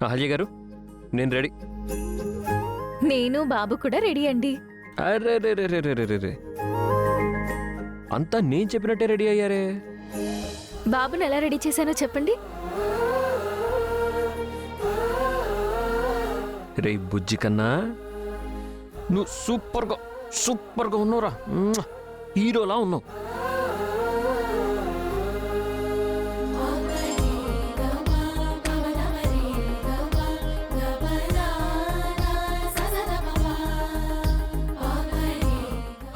అహల్య గారు, నేను రెడీ. నేను బాబు కూడా రెడీ అండి. అరే రే రే రే రే రే రే, అంతా నేను చెప్పినట్టే రెడీ అయ్యారే. బాబుని ఎలా రెడీ చేశానో చెప్పండి. రే బుజ్జి కన్నా, నువ్వు సూపర్గా ఉన్నావురా. హీరోలా ఉన్నావు.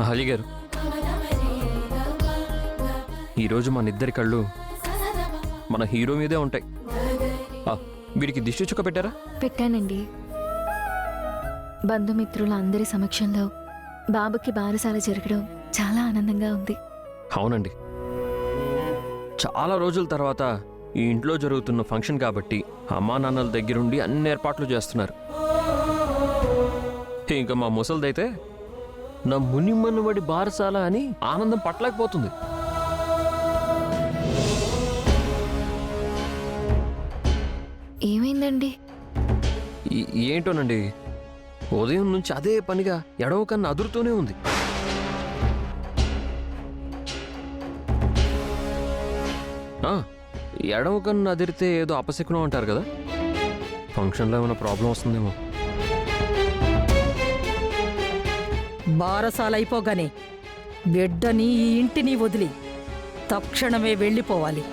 అహల్య గారు, ఈరోజు మన ఇద్దరి కళ్ళు మన హీరో మీదే ఉంటాయి. వీడికి దిష్టి చుక్క పెట్టారా? పెట్టానండి. బంధుమిత్రుల అందరి సమక్షంలో బాబుకి బారసాల జరగడం చాలా ఆనందంగా ఉంది. అవునండి, చాలా రోజుల తర్వాత ఈ ఇంట్లో జరుగుతున్న ఫంక్షన్ కాబట్టి అమ్మా నాన్నల దగ్గరుండి అన్ని ఏర్పాట్లు చేస్తున్నారు. ఇంకా మా ముసలిదైతే నా మునిమనువడి బారసాల అని ఆనందం పట్టలేకపోతుంది. ఏమైందండి? ఏంటోనండి, ఉదయం నుంచి అదే పనిగా ఎడవ కన్నా అదురుతూనే ఉంది. ఎడవ కన్నా అదిరితే ఏదో అపశకునం అంటారు కదా, ఫంక్షన్లో ఏమైనా ప్రాబ్లం వస్తుందేమో. బారసాలైపోగానే బిడ్డని ఈ ఇంటిని వదిలి తక్షణమే వెళ్ళిపోవాలి.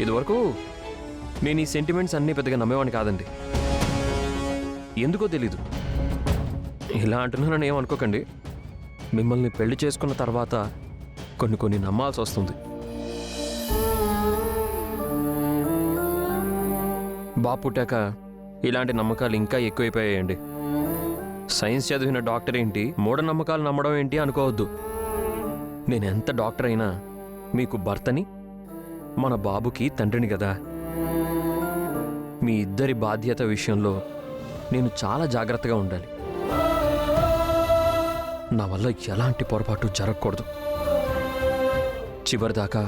ఇదివరకు నేను ఈ సెంటిమెంట్స్ అన్నీ పెద్దగా నమ్మేవాడిని కాదండి. ఎందుకో తెలీదు. ఇలా అంటున్నానని ఏమనుకోకండి, మిమ్మల్ని పెళ్లి చేసుకున్న తర్వాత కొన్ని నమ్మాల్సి వస్తుంది. బాబు పుట్టాక ఇలాంటి నమ్మకాలు ఇంకా ఎక్కువైపోయాయండి. సైన్స్ చదివిన డాక్టర్ ఏంటి, మూఢనమ్మకాలు నమ్మడం ఏంటి అనుకోవద్దు. నేను ఎంత డాక్టర్ అయినా మీకు భర్తని, మన బాబుకి తండ్రిని కదా. మీ ఇద్దరి బాధ్యత విషయంలో నేను చాలా జాగ్రత్తగా ఉండాలి. నా వల్ల ఎలాంటి పొరపాటు జరగకూడదు. చివరిదాకా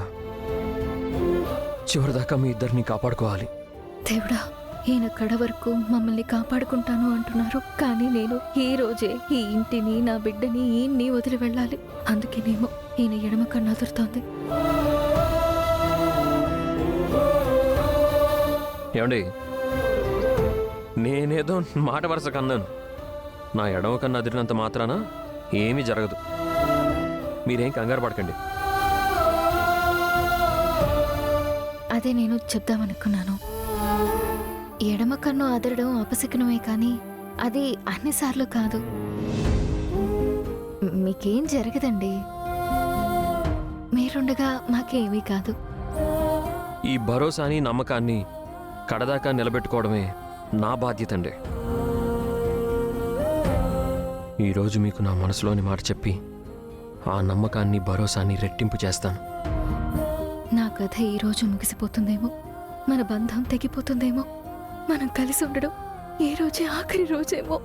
మీ ఇద్దరిని కాపాడుకోవాలి. దేవుడా, ఈయన కడ వరకు మమ్మల్ని కాపాడుకుంటాను అంటున్నారు, కానీ నేను ఈ రోజే ఈ ఇంటిని, నా బిడ్డని, ఈయన్ని వదిలి వెళ్ళాలి. అందుకేనేమో ఈయన ఎడమ కన్ను అదురుతోంది. ఏమండి, నేనేదో మాట వరుస కన్నాను. నా ఎడమ కన్ను అదిరినంత మాత్రాన ఏమీ జరగదు. మీరేం కంగారు పడకండి. అదే నేను చెప్దామనుకున్నాను. ఎడమ కన్ను అదరడం అపశకునమే, కానీ అది అన్నిసార్లు కాదు. మీకేం జరగదండి. మీరుండగా మాకేమీ కాదు. ఈ భరోసాని, నమ్మకాన్ని కడదాకా నిలబెట్టుకోవడమే నా బాధ్యత అండి. ఈరోజు మీకు నా మనసులోని మాట చెప్పి ఆ నమ్మకాన్ని, భరోసాని రెట్టింపు చేస్తాను. నా కథ ఈరోజు ముగిసిపోతుందేమో, మన బంధం తెగిపోతుందేమో, మనం కలిసి ఉండడం ఈ రోజే ఆఖరి రోజేమో.